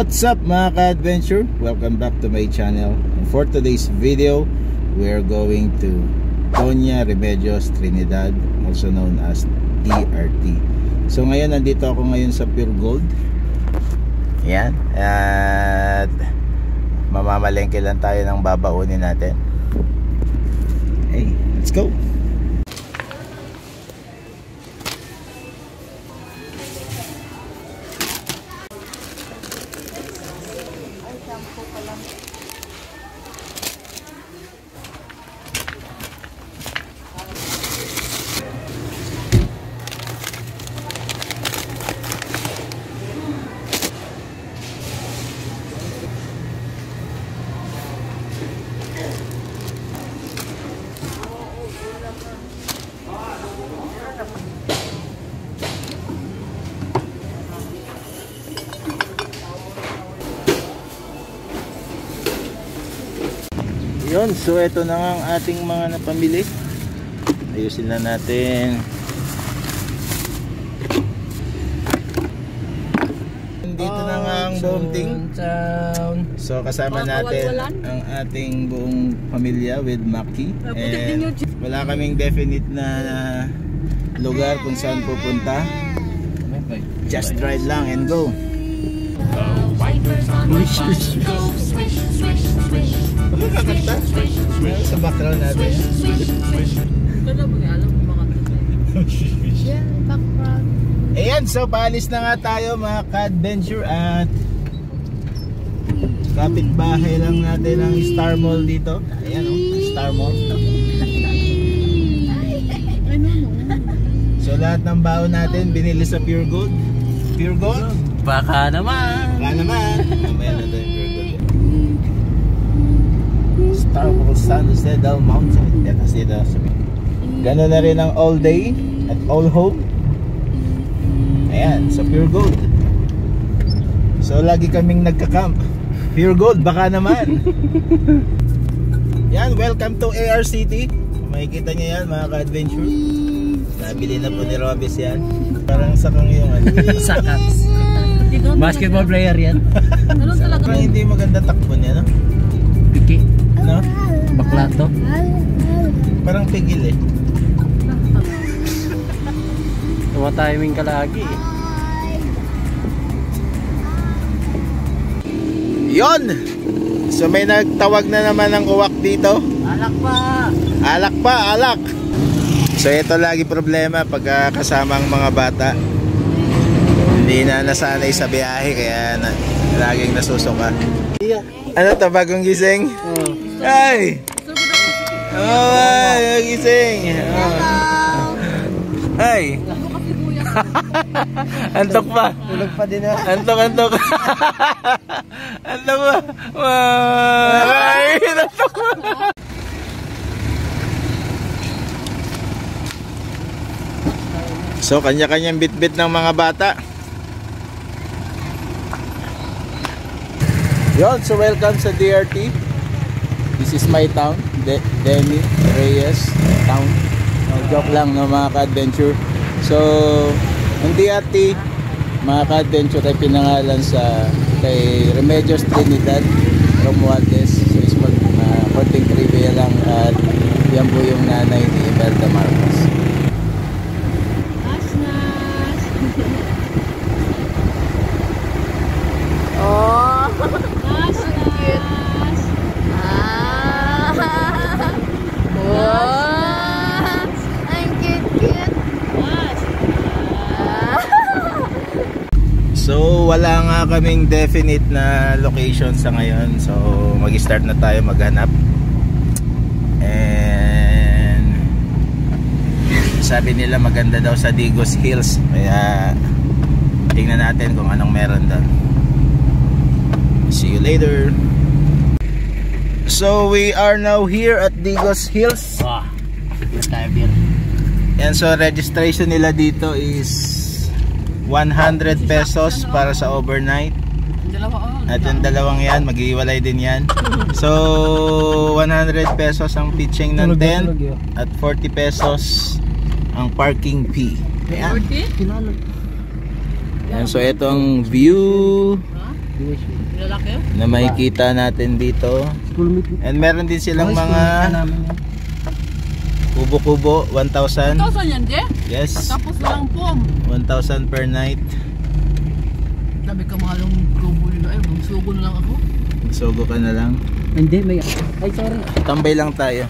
What's up mga ka-adventure? Welcome back to my channel. And for today's video, we are going to Doña Remedios Trinidad, also known as DRT. So ngayon, nandito ako ngayon sa Pure Gold. Yan. At mamamalengke lang tayo ng babaunin natin. Hey, let's go! Yun, so ito na nga ang ating mga napamili. Ayusin na natin. Dito na nga ang buong ting. So kasama natin ang ating buong pamilya with Maki. And wala kaming definite na lugar kung saan pupunta. Just drive lang and go. Ano kakanta? Sa background natin. Ayan, so paalis na nga tayo mga ka-adventure. At kapitbahay lang natin ang Star Mall dito. Ayan o, Star Mall. So lahat ng baon natin binili sa Pure Gold. Pure Gold? Baka naman. Baka naman. Mamaya na tayo Pure Gold. Star Mall San Jose del Monte. Gano'n na rin ang all day at all home. Ayan, sa Pure Gold. So lagi kaming nagka-camp. Pure Gold, baka naman. Yan, welcome to AR City. Makikita nyo yan mga ka-adventure. Nabili na po ni Robis yan. Parang sakang yung ano. Sakats. Basketball player yan. Parang hindi maganda takbo niya, no? Piki. No? Baklato. Parang pigil eh. Tumatiming ka lagi eh. Yon! So may nagtawag na naman ng uwak dito. Alak pa! Alak pa, alak! So ito lagi problema pag kasama ang mga bata. Hindi na nasanay sa biyahe kaya laging nasusuka. Ano to, bagong gising? Ay! Ay, gising! Ay! Antok pa. Tulog pa din ah. Antok. Antok pa. Ay, antok pa. So, kanya-kanyang bit-bit ng mga bata. Yon, so welcome sa DRT. This is my town, Demi Reyes town. Joke lang no mga ka-adventure. So, ang DRT, mga ka-adventure ay pinangalan sa kay Remedios Trinidad Romualdez. So, is konting trivia lang at yan po yung nanay ni Imelda Marcos. Nas. Oh! Nas. Wow! Ang cute. So wala nga kaming definite na location sa ngayon. So mag-start na tayo maghanap. And sabi nila maganda daw sa Digos Hills. Kaya tingnan natin kung anong meron doon. See you later. So we are now here at Digos Hills. And so registration nila dito is 100 pesos para sa overnight. At yung dalawang yan, maghiwalay din yan. So 100 pesos ang pitching ng tent at 40 pesos ang parking fee. Ayan. Ayan, so itong view Lalaki? na makikita natin dito. School meet. And meron din silang mga kubo-kubo, 1,000. 1,000 yan, de? Yes, Tapos walang pom. 1,000 per night. Sabi ka mahalong kubo yun. Ay, magsugo na lang ako. Sugo ka na lang. Hindi, may... Ay, sorry. Tambay lang tayo.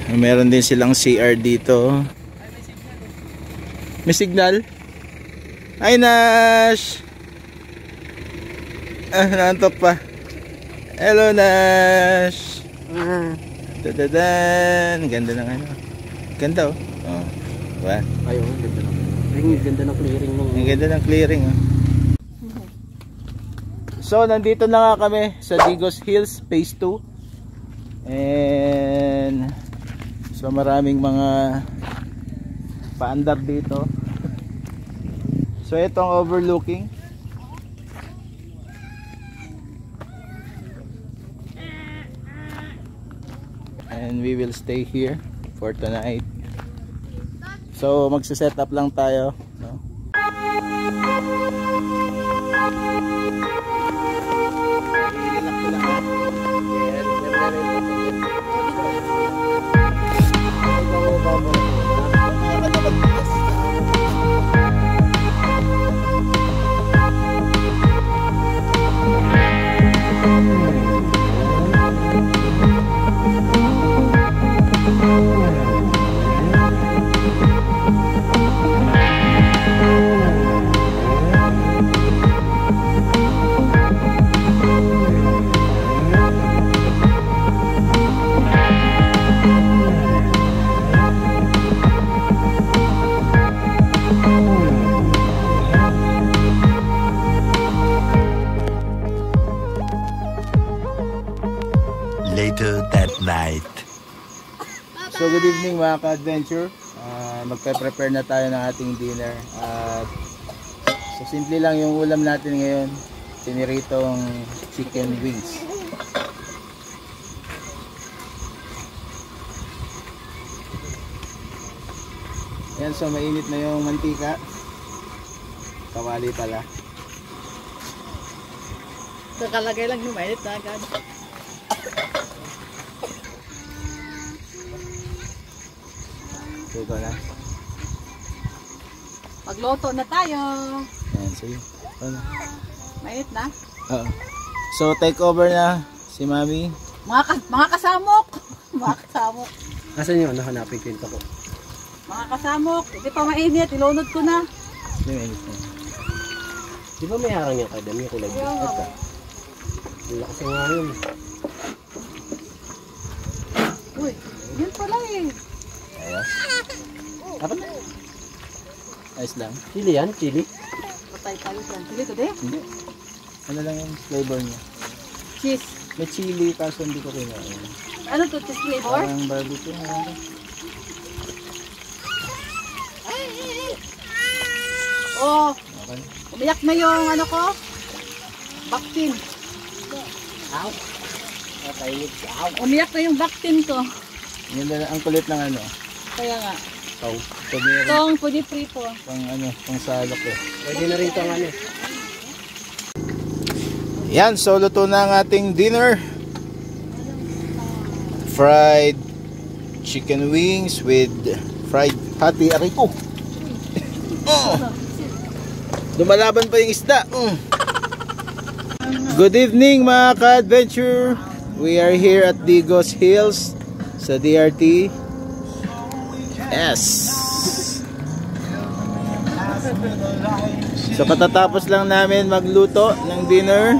Meron din silang CR dito. May signal? Ay, Nash! Naantok pa. Hello, Nash! Tadadan! Ganda ng ano. Ganda, oh. Oh. Diba? Ayaw, ganda ng... Ang ganda ng clearing nung... Ang ganda ng clearing, oh. So, nandito na nga kami sa Digos Hills Phase 2. And... So, maraming mga paandar dito. So, ito ang overlooking. And we will stay here for tonight. So, magsiset up lang tayo, no? Later that night. So good evening mga ka-adventure. Magpe-prepare na tayo ng ating dinner. So simple lang yung ulam natin ngayon. Piniritong chicken wings. Yan, so mainit na yung mantika. Kawali pala. Kakalagay lang yung mainit na agad. So ito na. Magluto na tayo. Yan, sige. Ano? Mainit na. Oo. So take over na si Mami. Mga kasamok. Mga kasamok. Asan yun? Nahanapin ko yung tako. Mga kasamok. Hindi pa mainit. Ilunod ko na. Yung init na. Di ba may harang yung kadami? Yung kulay Ayaw nga ba? Ang lakas nga yun. Uy, yun pala eh. Ayos. Dapat na. Ayos lang. Chili yan? Chili? Patay tayo dyan. Chili to de? Hindi. Ano lang yung flavor niya. Cheese. May chili kaso hindi ko kinain. Ano to? Cheese flavor? Parang barbecue. Ano? Oh, Okay. umiyak na yung ano ko. Baktin. Ow! Nakainig. Ow! Umiyak na yung baktin ko. Ganda na, ang kulit ng ano. Kaya nga. Pwede Itong pwede prito. pang ano, pang salok eh. Pwede na rin itong ano. Yan, so luto na ang ating dinner. Fried chicken wings with fried hati ariko. Lumalaban pa yung isda. Good evening mga ka-adventure. We are here at Digos Hills sa DRT. Yes. So katatapos lang namin magluto ng dinner.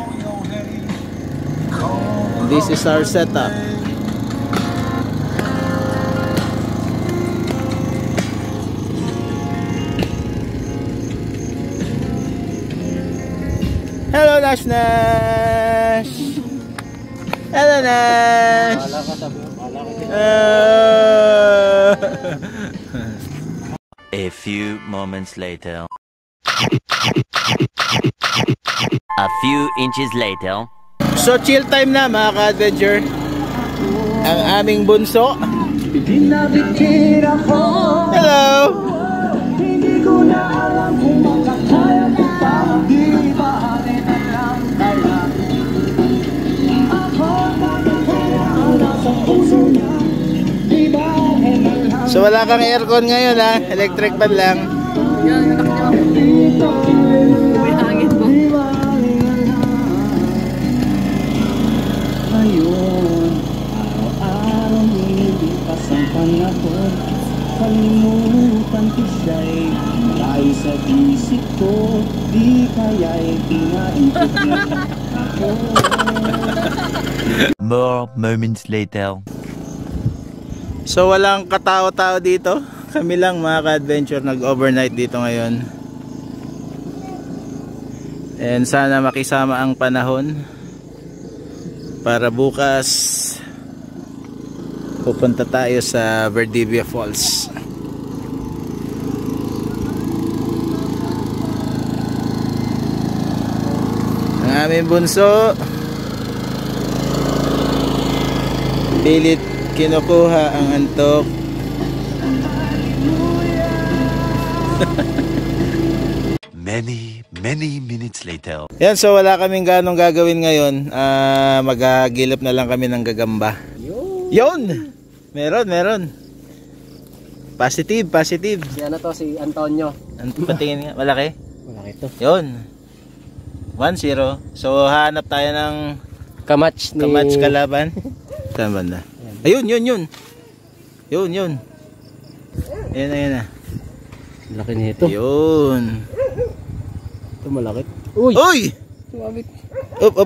And this is our setup. Hello Nash Nash. Hello Nash. Wala ka sabi. Wala ka. A few moments later. A few inches later. So chill time na mga ka-adventure. Ang aming bunso. Hello. So wala kang aircon ngayon ha, electric fan lang. Yan, yung anak niya. May hangin po. Ngayon, araw-araw nilipas ang panahon. Kalimutan ko siya'y malayo sa isip ko. Di kaya'y pinaikot na ako. More moments later. So walang katao-tao dito. Kami lang mga ka-adventure nag-overnight dito ngayon. And sana makisama ang panahon para bukas pupunta tayo sa Valdivia Falls. Ang aming bunso pilit kinukuha ang antok. Many minutes later. Yan, so wala kaming ganong gagawin ngayon. Maghahagilap na lang kami ng gagamba. Yun! Meron. Positive. Si ano to, si Antonio. Patingin nga, malaki? Malaki to. Yun. 1-0. So hanap tayo ng Kamatch kalaban. Saan banda? Ayun. Yun. Ayun na. Laki nito. Yun. Ito malaki. Uy! Uy! Sumabit. Up.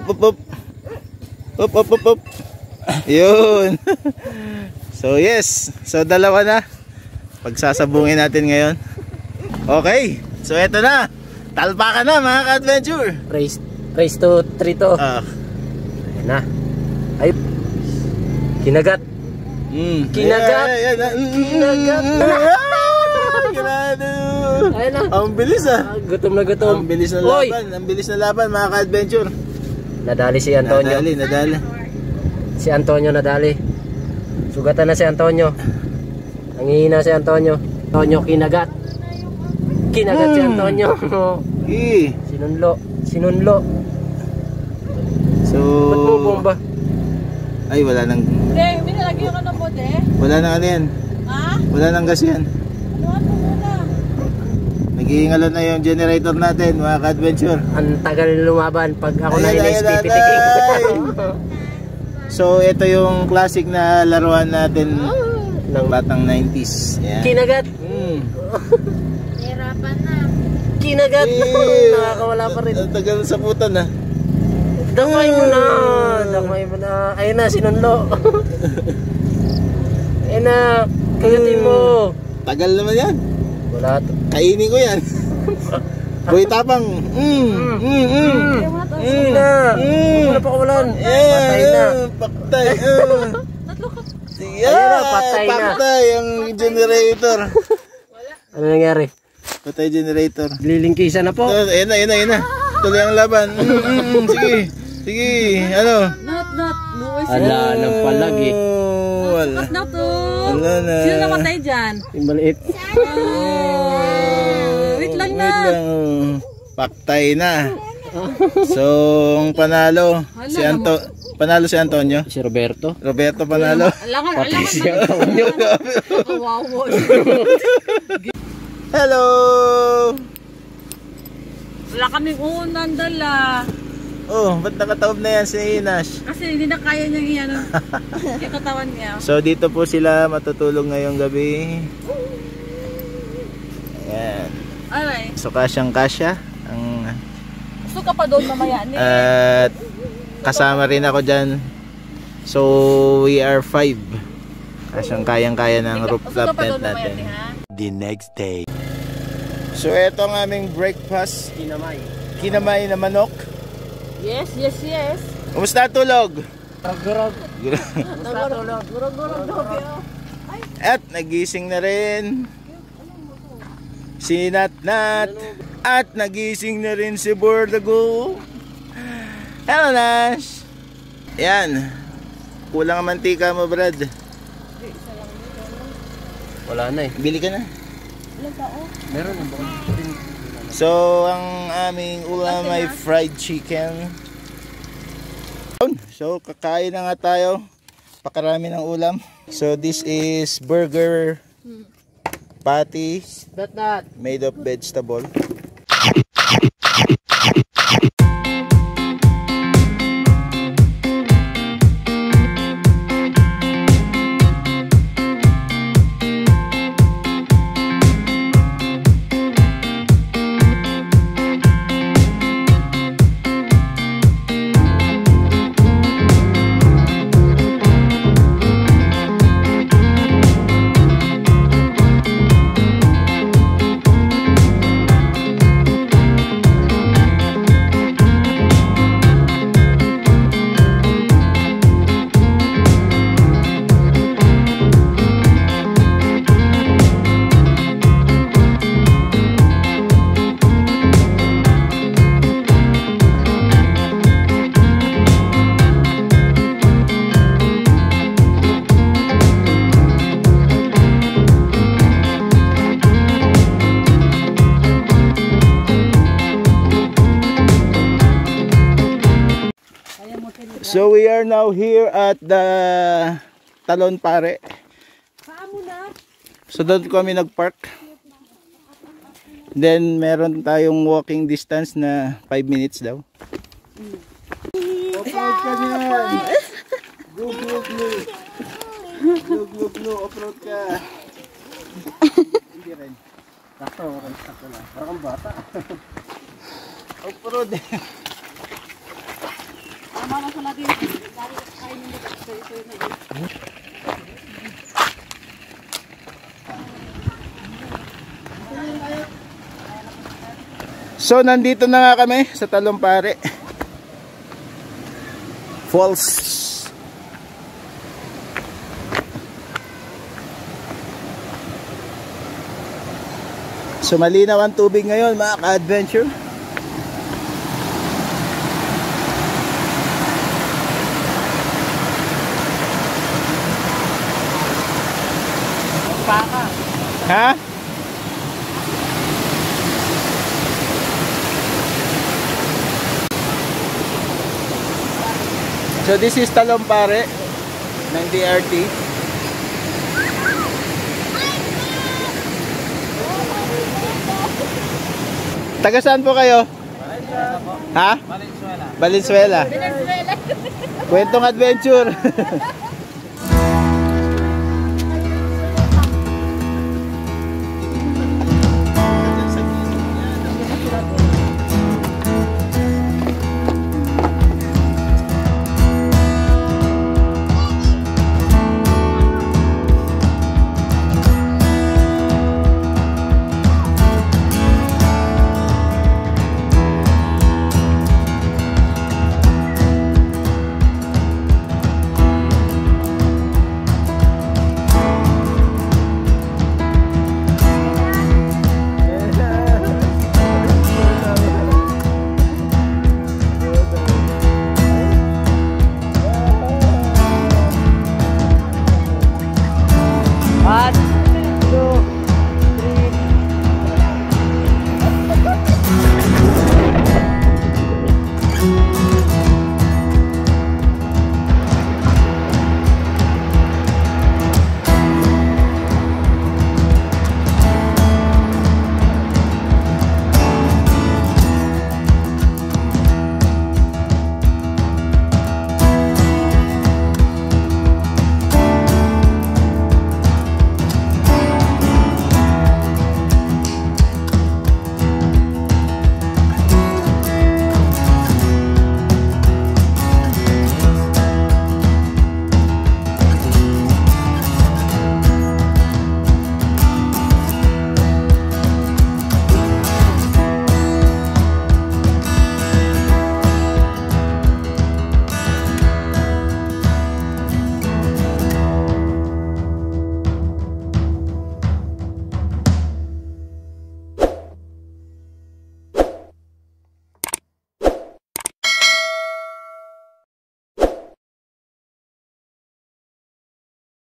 Yun. So yes. So dalawa na. Pagsasabungin natin ngayon. Okay. So eto na. Talpakan na mga ka-adventure. Race to 3 to. Ayan na. Ay. Kinagat. Kinagat. Kinagat. Grabe. Ayan na. Ang bilis Gutom na gutom. Ang bilis na Oy! laban. Ang bilis na laban mga ka-adventure. Nadali si Antonio. Nadali. Si Antonio nadali. Sugatan na si Antonio. Nangihina si Antonio. Antonio kinagat. Kinagat si Antonio. Sinunlo. So Ba't mo bomba? ay wala nang May nalagyan ka ng bote? wala nang ano yan. Ha? Wala nang gas yan. Ano muna? Nag-iingalo na yung generator natin mga ka-adventure. Ang tagal lumaban pag ako na Ayun, pipitikin. So ito yung classic na laruan natin ng batang 90s. Yan. Kinagat. Hirapan na. Kinagat. Nakakawala pa rin. Ang tagal sa putan na. Damay mo na. Ayun na, sinunlo. Ayun na, kagatin mo. Tagal naman yan. Wala to. Kainin ko yan. Boy tapang. Sige na. Wala pa kawalan. Patay na. Paktay. Ayun na, patay na. Paktay ang generator. Ano nangyari? Patay generator. Lilingkisa na po. Ayun na. Tuloy ang laban. Sige. Ano? Not. Luis. Ala, nagpalagi. Wala. Not to. Wala na. Sino namatay dyan? Yung maliit. Wait lang na. Paktay na. So, ang panalo si Antonio. Si Roberto. Roberto panalo. Alangan. Si Antonio. Kawawa. Hello. Wala kaming unang dala. Oh, ba't nakataob na yan si Inash? Kasi hindi na kaya niyang yung katawan niya. So dito po sila matutulog ngayong gabi. Ayan. Alright. So kasyang-kasya ang Gusto ka pa doon mamaya ni. at kasama rin ako dyan. So we are 5. Kasyang kayang-kaya ng rooftop tent natin. The next day. So ito ang aming breakfast. Kinamay na manok. Yes. Kumusta tulog? Gurog. At nagising na rin si Nat. At nagising na rin si Bordago. Hello Nash. Yan. Kulang ang mantika mo Brad. Wala na eh. Bili ka na. Meron yung bukod. So, ang aming ulam ay fried chicken. So, kakain na nga tayo. Pakarami ng ulam. So, this is burger patty That. made of vegetable. So we are now here at the Talon Pare. So doon kami nagpark. Then meron tayong walking distance na 5 minutes daw. Off-road ka niyan. Go, go, go. Go, go, go. Off-road ka. Hindi rin. Sakto lang. Parang bata. Off-road eh. So nandito na nga kami sa Talon Pare Falls. So malinaw ang tubig ngayon mga ka-adventure. Ha? So this is Talon Pare ng DRT. Taga saan po kayo? Ha? Valenzuela. Kwentong adventure.